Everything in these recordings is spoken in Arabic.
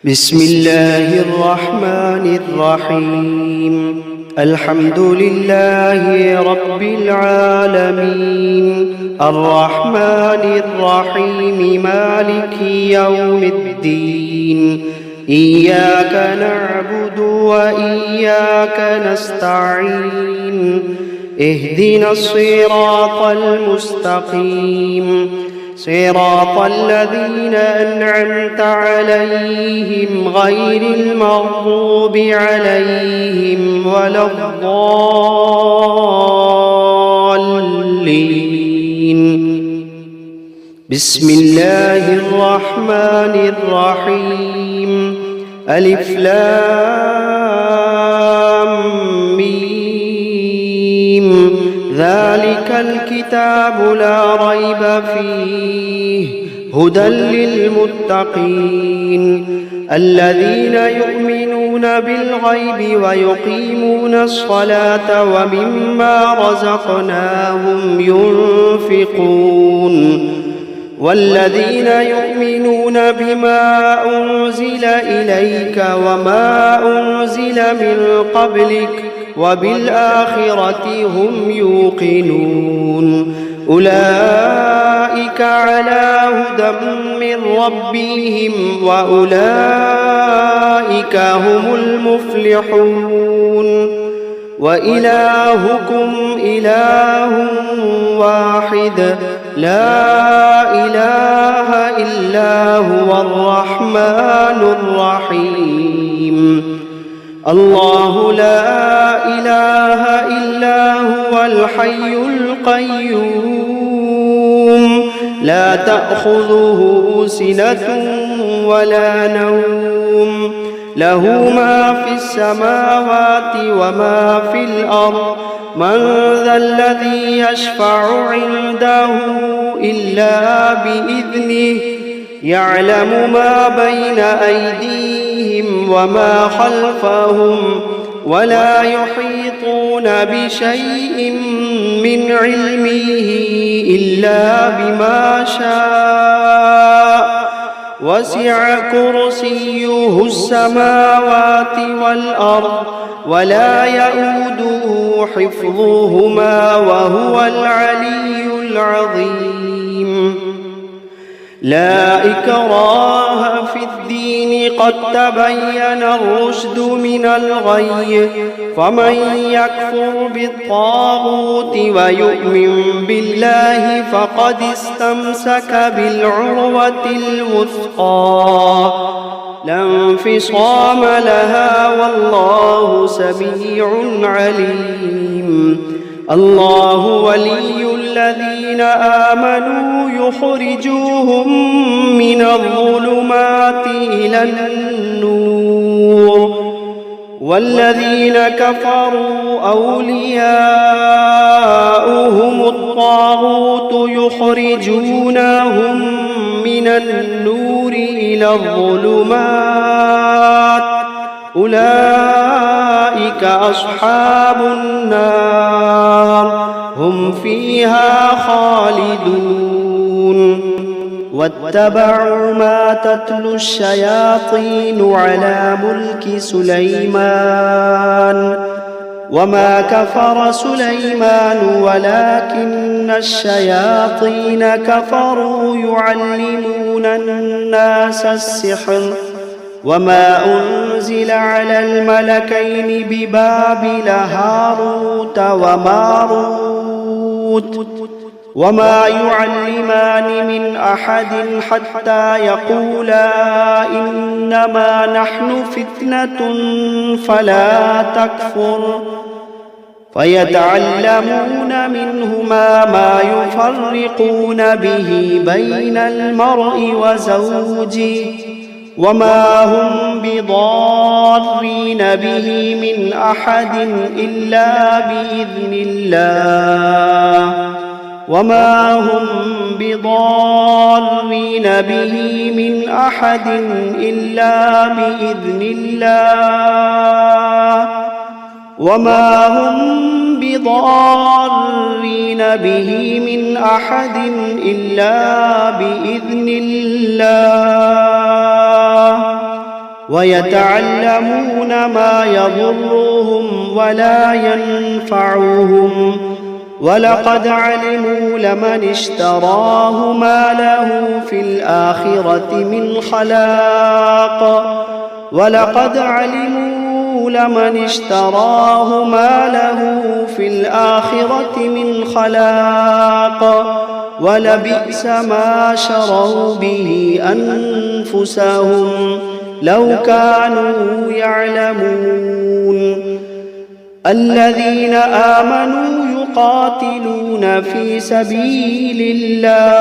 بسم الله الرحمن الرحيم. الحمد لله رب العالمين، الرحمن الرحيم، مالك يوم الدين. إياك نعبد وإياك نستعين. اهدنا الصراط المستقيم، صراط الذين أنعمت عليهم غير المغضوب عليهم ولا الضالين. بسم الله الرحمن الرحيم. ألف لام ميم. ذلك الكتاب لا ريب فيه هدى للمتقين الذين يؤمنون بالغيب ويقيمون الصلاة ومما رزقناهم ينفقون والذين يؤمنون بما أنزل إليك وما أنزل من قبلك وبالآخرة هم يوقنون. أولئك على هدى من ربهم وأولئك هم المفلحون. وإلهكم إله واحد لا إله إلا هو الرحمن الرحيم. الله لا إله إلا هو الحي القيوم، لا تأخذه سنة ولا نوم، له ما في السماوات وما في الأرض. من ذا الذي يشفع عنده إلا بإذنه، يعلم ما بين أيديهم وما خلفهم، ولا يحيطون بشيء من علمه إلا بما شاء. وسع كرسيه السماوات والأرض ولا يئوده حفظهما وهو العلي العظيم. لا إكراه في الدين، قد تبين الرشد من الغي. فمن يكفر بالطاغوت ويؤمن بالله فقد استمسك بالعروة الوثقى، لا انفصام لها، والله سميع عليم. الله ولي الذين آمنوا يخرجوهم من الظلمات إلى النور، والذين كفروا أولياؤهم الطاغوت يخرجونهم من النور إلى الظلمات. أولئك أصحاب النار، هم فيها خالدون. واتبعوا ما تتلو الشياطين على ملك سليمان، وما كفر سليمان ولكن الشياطين كفروا يعلمون الناس السحر. وما أنزل على الملكين ببابل هاروت وماروت وما يعلمان من أحد حتى يقولا إنما نحن فتنة فلا تكفر. فيتعلمون منهما ما يفرقون به بين المرء وزوجه، وما هم بضارين به من أحد إلا بإذن الله، وما هم بضارين به من أحد إلا بإذن الله، وما هم بضارين به من أحد إلا بإذن الله. ويتعلمون ما يضرهم ولا ينفعهم ولقد علموا لمن اشتراه ما له في الآخرة من خلاق ولقد علموا لمن اشتراه ما له في الآخرة من خلاق ولبئس ما شروا به أنفسهم لو كانوا يعلمون الذين آمنوا يقاتلون في سبيل الله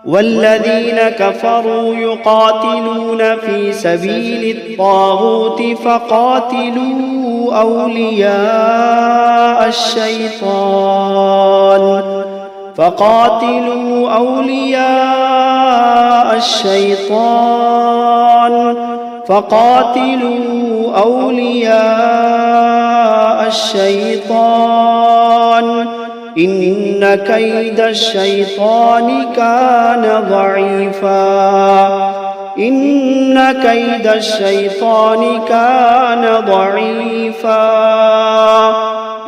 والذين كفروا يقاتلون في سبيل الطاغوت فقاتلوا أولياء الشيطان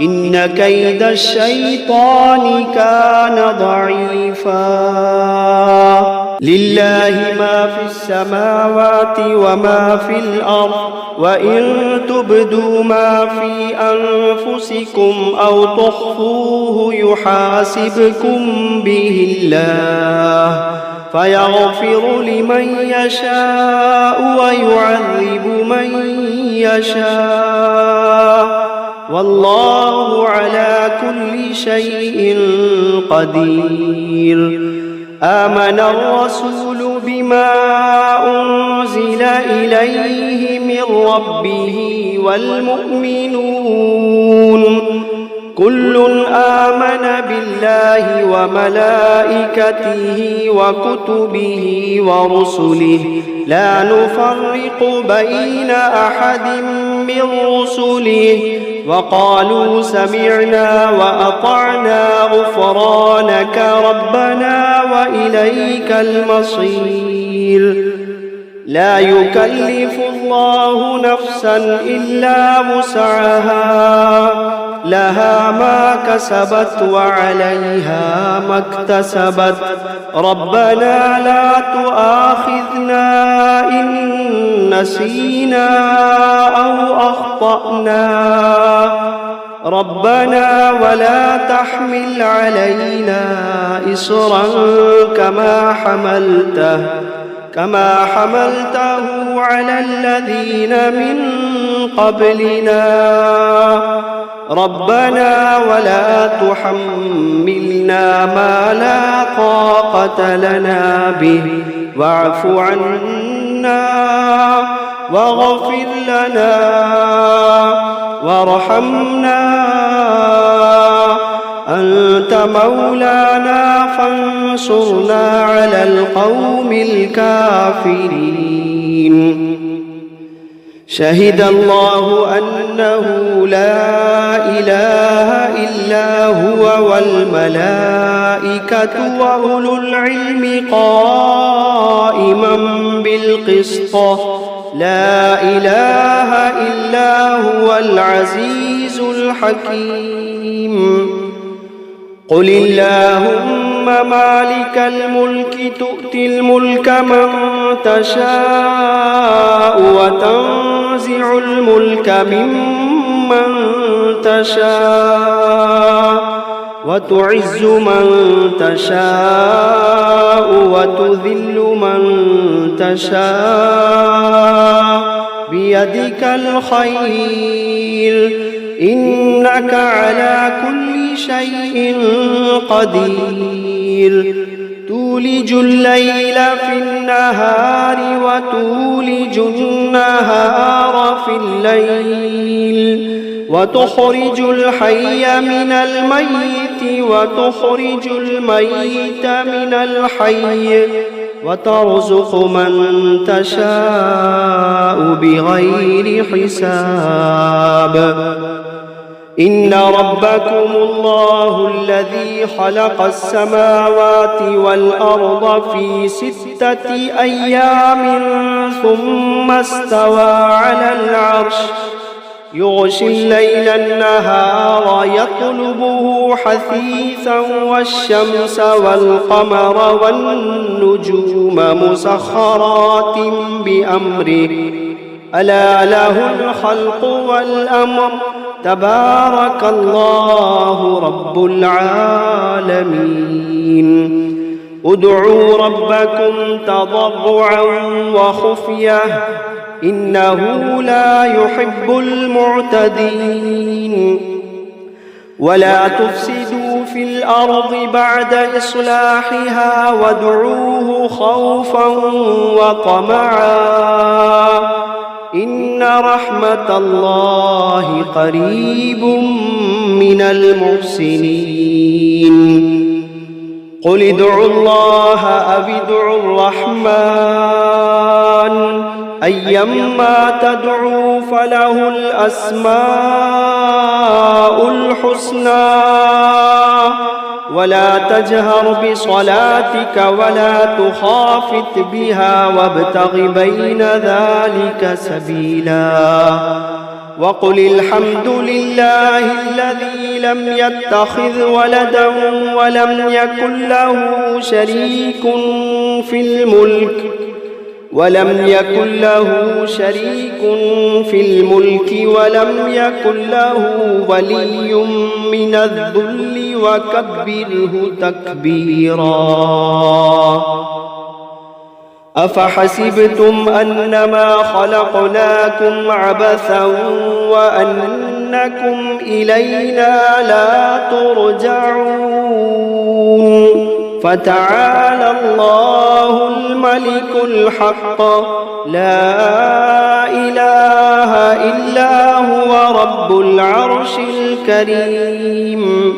إن كيد الشيطان كان ضعيفا لله ما في السماوات وما في الأرض وإن تبدوا ما في أنفسكم أو تخفوه يحاسبكم به الله فيغفر لمن يشاء ويعذب من يشاء والله على كل شيء قدير آمن الرسول بما أنزل إليه من ربه والمؤمنون كل آمن بالله وملائكته وكتبه ورسله لا نفرق بين أحد من رسله وقالوا سمعنا وأطعنا غفرانك ربنا وإليك المصير لا يكلف الله نفسا إلا وسعها لها ما كسبت وعليها ما اكتسبت ربنا لا تؤاخذنا إن نسينا أو أخطأنا ربنا ولا تحمل علينا إصرا كما حملته على الذين من قبلنا ربنا ولا تحملنا ما لا طاقة لنا به واعف عنا واغفر لنا وارحمنا أنت مولانا فانصرنا على القوم الكافرين شهد الله أنه لا إله إلا هو والملائكة وأولو العلم قائما بالقسط لا إله إلا هو العزيز الحكيم قل اللهم مالك الملك تؤتي الملك من تشاء وتنزع الملك ممن تشاء وتعز من تشاء وتذل من تشاء بيدك الخير إنك على كل شيء قدير تولج الليل في النهار وتولج النهار في الليل وتخرج الحي من الميت وتخرج الميت من الحي وترزق من تشاء بغير حساب إن ربكم الله الذي خلق السماوات والأرض في 6 أيام ثم استوى على العرش يغشي الليل النهار يطلبه حثيثا والشمس والقمر والنجوم مسخرات بأمره ألا له الخلق والأمر تبارك الله رب العالمين ادعوا ربكم تضرعا وخفية إنه لا يحب المعتدين ولا تفسدوا في الأرض بعد إصلاحها وادعوه خوفا وطمعا إن رحمة الله قريب من المحسنين قل ادعوا الله أو ادعوا الرحمن أيما تدعوا فله الأسماء الحسنى ولا تجهر بصلاتك ولا تخافت بها وابتغ بين ذلك سبيلا وقل الحمد لله الذي لم يتخذ ولدا ولم يكن له شريك في الملك ولم يكن ولم يكن له ولي من الذل وكبره تكبيرا أفحسبتم أنما خلقناكم عبثا وأنكم إلينا لا ترجعون فتعالى الله الملك الحق لا إله إلا هو رب العرش الكريم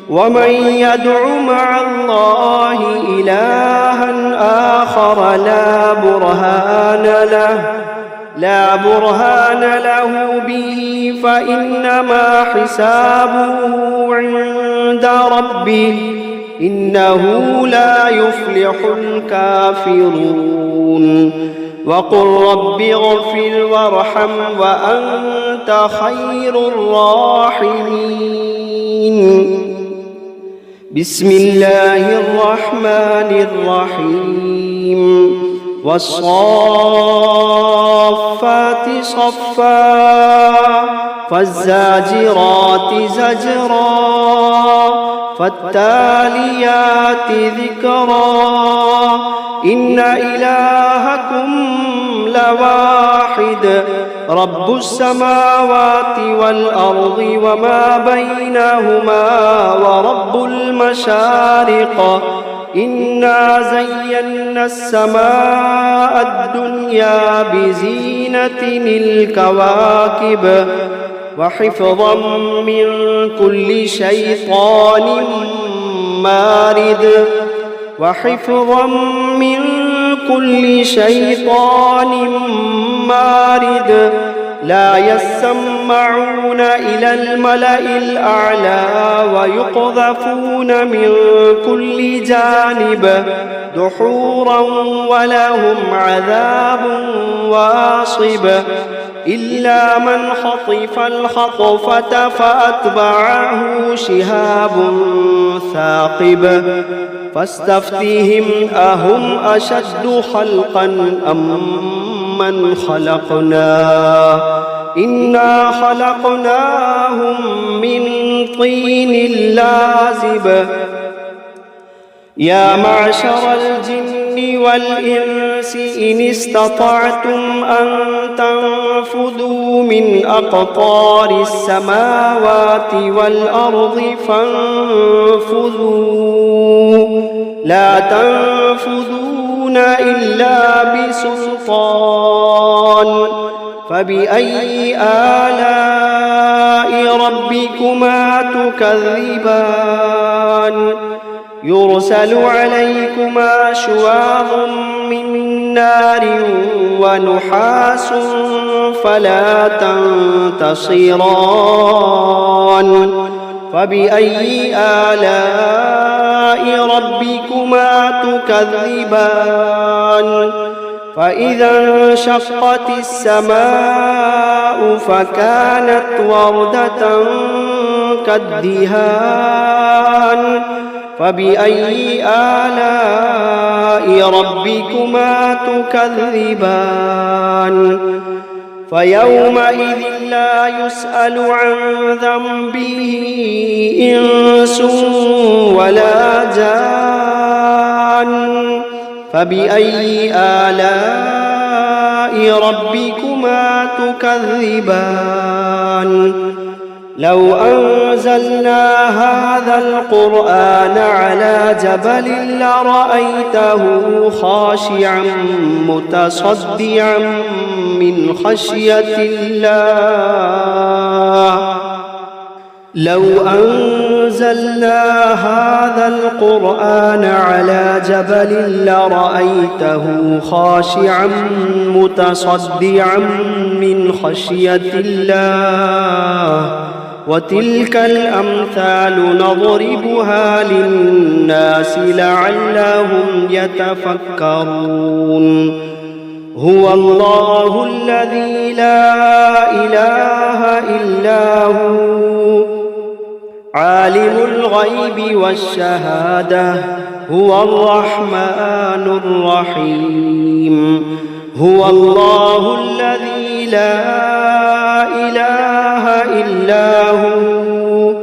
ومن يدع مع الله إلها آخر لا برهان له به فإنما حسابه عند ربه إنه لا يفلح الكافرون وقل رب اغفر وارحم وأنت خير الراحمين بسم الله الرحمن الرحيم والصافات صفا فالزاجرات زجرا فالتاليات ذكرا إن إلهكم لواحد رب السماوات والأرض وما بينهما ورب المشارق إنا زينا السماء الدنيا بزينة الكواكب وحفظا من كل شيطان مارد لا يسمعون إلى الملأ الأعلى ويقذفون من كل جانب دحورا ولهم عذاب واصب إلا من خطف الخطفة فأتبعه شهاب ثاقب فاستفتهم أهم أشد خلقا أم من خلقنا إنا خلقناهم من طين لازب يا معشر الجن والإنس إن استطعتم أن تنفذوا من أقطار السماوات والأرض فانفذوا لا تنفذون إلا بسلطان فبأي آلاء ربكما تكذبان يرسل عليكما شواظ من نار ونحاس فلا تنتصران فبأي آلاء ربكما تكذبان فإذا انشقت السماء فكانت وردة كالدهان فبأي آلاء ربكما تكذبان فيومئذ لا يسأل عن ذنبه إنس ولا جان فبأي آلاء ربكما تكذبان لو أنزلنا هذا القرآن على جبل لرأيته خاشعا متصدعا من خشية الله لو أنزلنا هذا القرآن على جبل لرأيته خاشعا متصدعا من خشية الله وتلك الأمثال نضربها للناس لعلهم يتفكرون هو الله الذي لا إله إلا هو عالم الغيب والشهادة هو الرحمن الرحيم هو الله الذي لا إله إلا هو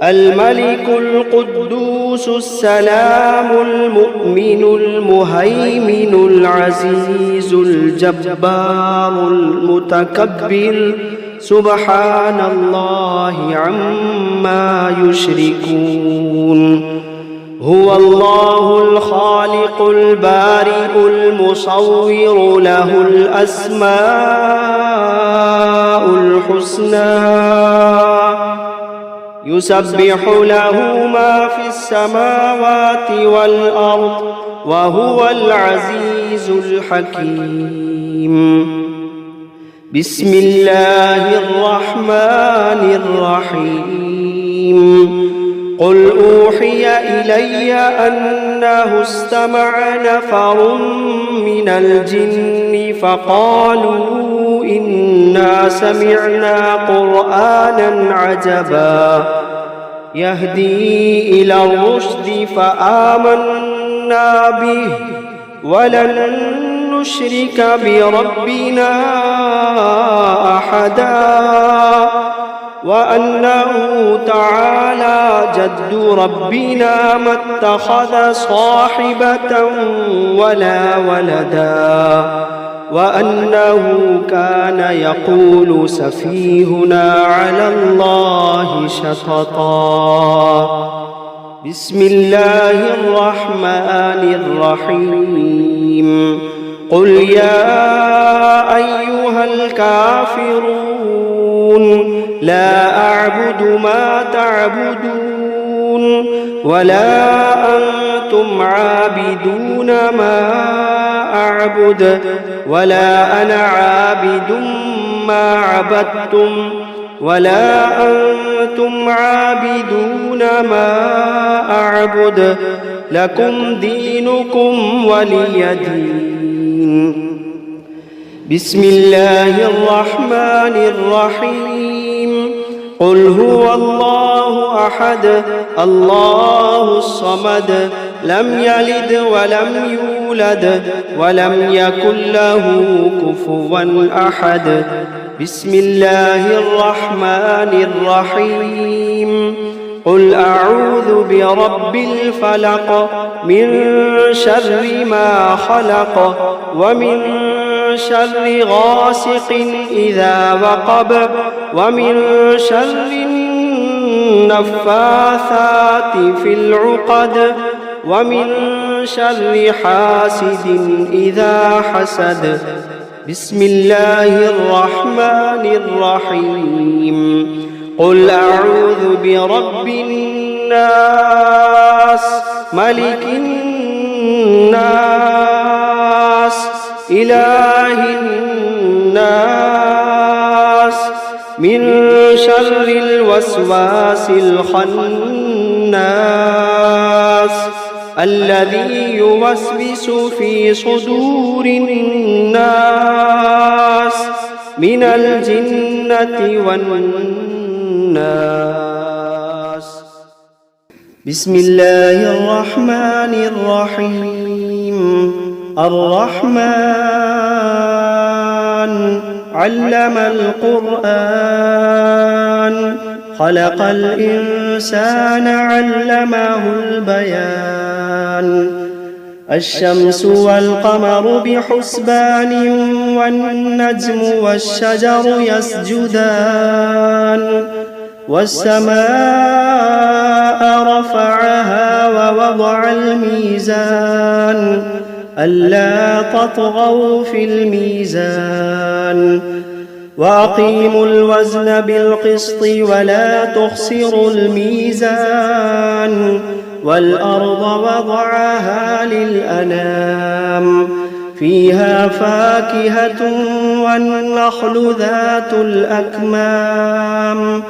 الملك القدوس السلام المؤمن المهيمن العزيز الجبار المتكبر سبحان الله عما يشركون هو الله الخالق البارئ المصور له الأسماء الحسنى يسبح له ما في السماوات والأرض وهو العزيز الحكيم بسم الله الرحمن الرحيم قل أوحي إلي أنه استمع نفر من الجن فقالوا إنا سمعنا قرآنا عجبا يهدي إلى الرشد فآمنا به ولن نشرك بربنا أحدا وأنه تعالى جد ربنا ما اتخذ صاحبة ولا ولدا وأنه كان يقول سفيهنا على الله شططا بسم الله الرحمن الرحيم قل يا أيها الكافرون لا أعبد ما تعبدون ولا أنتم عابدون ما أعبد ولا أنا عابد ما عبدتم ولا أنتم عابدون ما أعبد لكم دينكم ولي دين بسم الله الرحمن الرحيم قل هو الله أحد الله الصمد لم يلد ولم يولد ولم يكن له كفوا أحد بسم الله الرحمن الرحيم قل أعوذ برب الفلق من شر ما خلق ومن شر غاسق إذا وقب ومن شر النفاثات في العقد ومن شر حاسد إذا حسد بسم الله الرحمن الرحيم قل أعوذ برب الناس ملك الناس إله الناس من شر الوسواس الخناس الذي يوسوس في صدور الناس من الجنة والناس. بسم الله الرحمن الرحيم. الرحمن علم القرآن خلق الإنسان علمه البيان. الشمس والقمر بحسبان والنجم والشجر يسجدان. والسماء رفعها ووضع الميزان ألا تطغوا في الميزان وأقيموا الوزن بالقسط ولا تخسروا الميزان. والأرض وضعها للأنام فيها فاكهة والنخل ذات الأكمام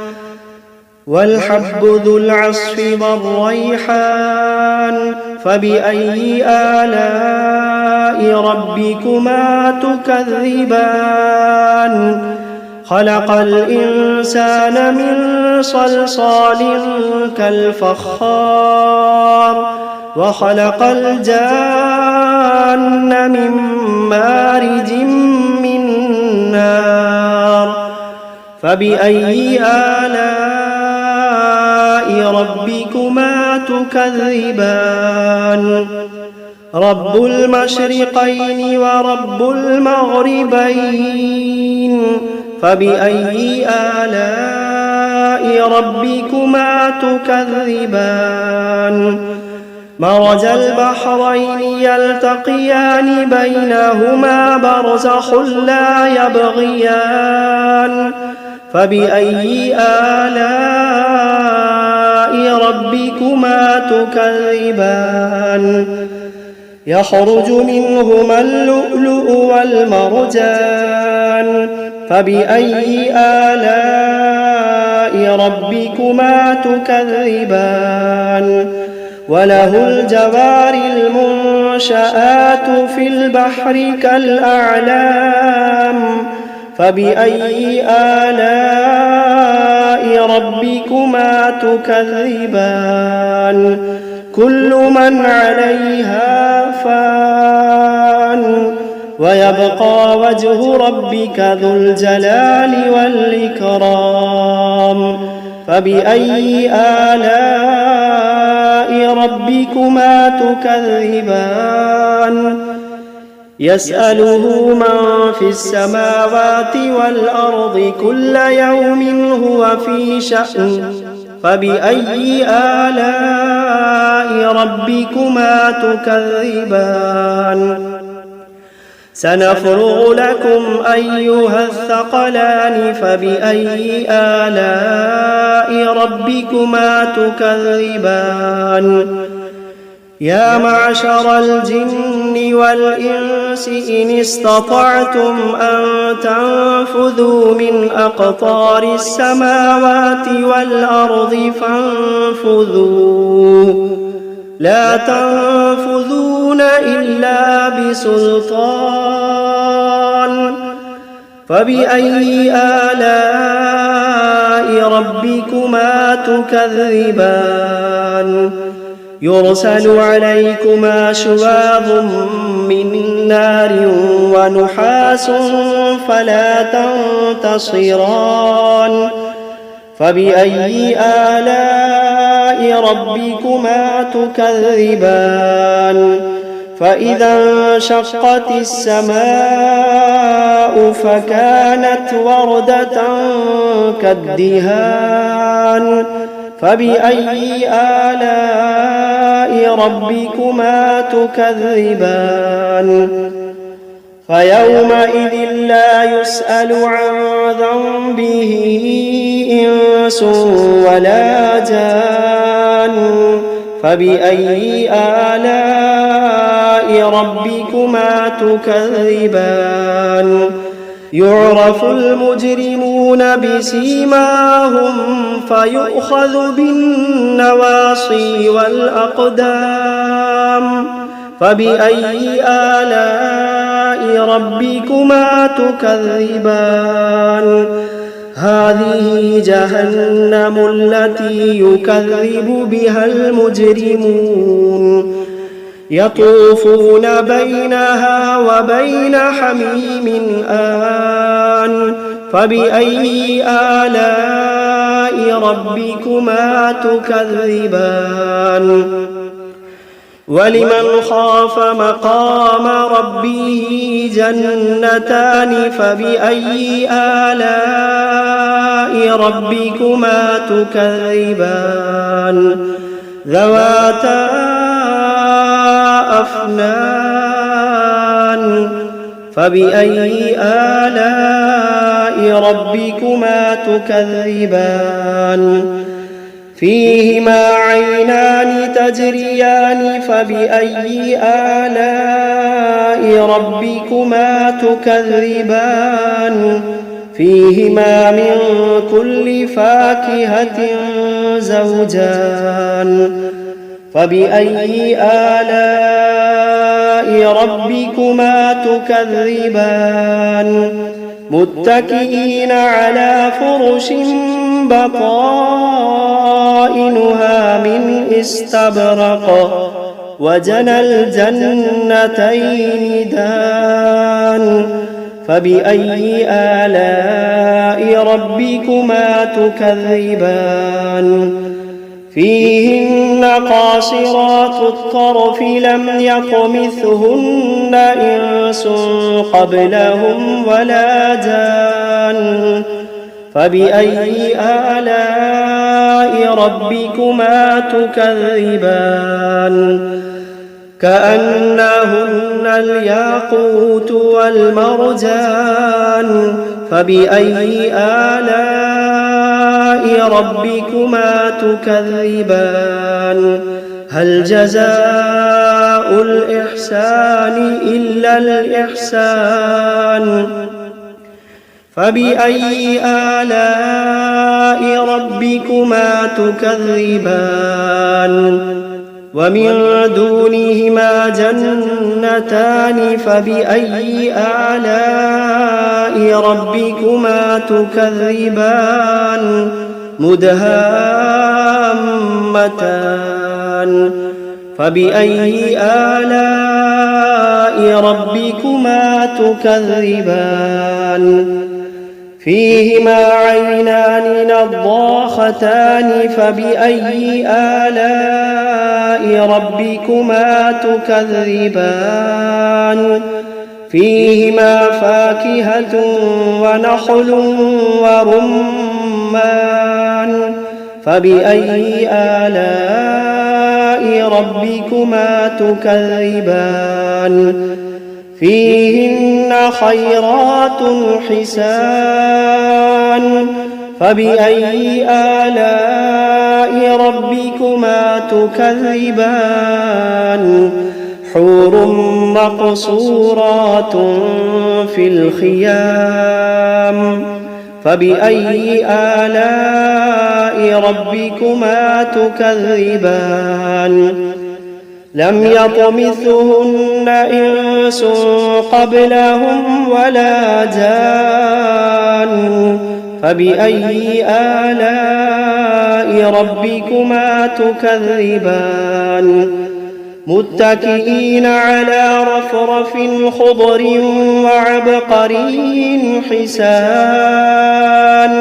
والحب ذو العصف والريحان. فبأي آلاء ربكما تكذبان؟ خلق الإنسان من صلصال كالفخار وخلق الجان من مارج من نار. فبأي آلاء ربكما تكذبان؟ رب المشرقين ورب المغربين. فبأي آلاء ربكما تكذبان؟ مرج البحرين يلتقيان بينهما برزخ لا يبغيان. فبأي آلاء ربكما تكذبان؟ يخرج منهما اللؤلؤ والمرجان. فبأي آلاء ربكما تكذبان؟ وله الجوار المنشآت في البحر كالأعلام. فبأي آلاء ربكما تكذبان؟ كل من عليها فان ويبقى وجه ربك ذو الجلال والإكرام. فبأي آلاء ربكما تكذبان؟ يسأله من في السماوات والأرض كل يوم هو في شأن. فبأي آلاء ربكما تكذبان؟ سنفرغ لكم أيها الثقلان. فبأي آلاء ربكما تكذبان؟ يا معشر الجن والإنس إن استطعتم أن تنفذوا من أقطار السماوات والأرض فانفذوا لا تنفذون إلا بسلطان. فبأي آلاء ربكما تكذبان؟ يرسل عليكما شواظ من نار ونحاس فلا تنتصران. فبأي آلاء ربكما تكذبان؟ فإذا انشقت السماء فكانت وردة كالدهان. فبأي آلاء ربكما تكذبان؟ فيومئذ لا يسأل عن ذنبه إنس ولا جان فبأي آلاء ربكما تكذبان يعرف المجرمون بسيماهم فيؤخذ بالنواصي والأقدام فبأي آلاء ربكما تكذبان هذه جهنم التي يكذب بها المجرمون يطوفون بينها وبين حميم آن فبأي آلاء ربكما تكذبان ولمن خاف مقام ربه جنتان فبأي آلاء ربكما تكذبان ذواتا أفنان فبأي آلاء ربكما تكذبان فيهما عينان تجريان فبأي آلاء ربكما تكذبان فيهما من كل فاكهة زوجان فبأي آلاء ربكما تكذبان متكئين على فرش بطائنها من استبرق وجنى الجنتين دان فبأي آلاء ربكما تكذبان فيهن قاصرات الطرف لم يطمثهن إنس قبلهم ولا جان فبأي آلاء ربكما تكذبان كأنهن الياقوت والمرجان فبأي آلاء ربكما تكذبان هل جزاء الإحسان إلا الإحسان فبأي آلاء ربكما تكذبان ومن دونهما جنتان فبأي آلاء ربكما تكذبان مدهامتان فبأي آلاء ربكما تكذبان فيهما عينان نضاختان فبأي آلاء ربكما تكذبان فيهما فاكهة ونخل ورمان فبأي آلاء ربكما تكذبان فيهن خيرات حسان فبأي آلاء ربكما تكذبان حور مقصورات في الخيام فبأي آلاء ربكما تكذبان لم يطمثهن إنس قبلهم ولا جان فبأي آلاء ربكما تكذبان متكئين على رفرف خضر وعبقري حسان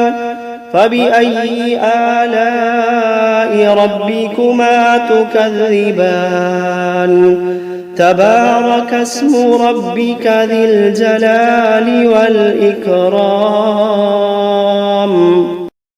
فبأي آلاء ربكما تكذبان تبارك اسم ربك ذي الجلال والإكرام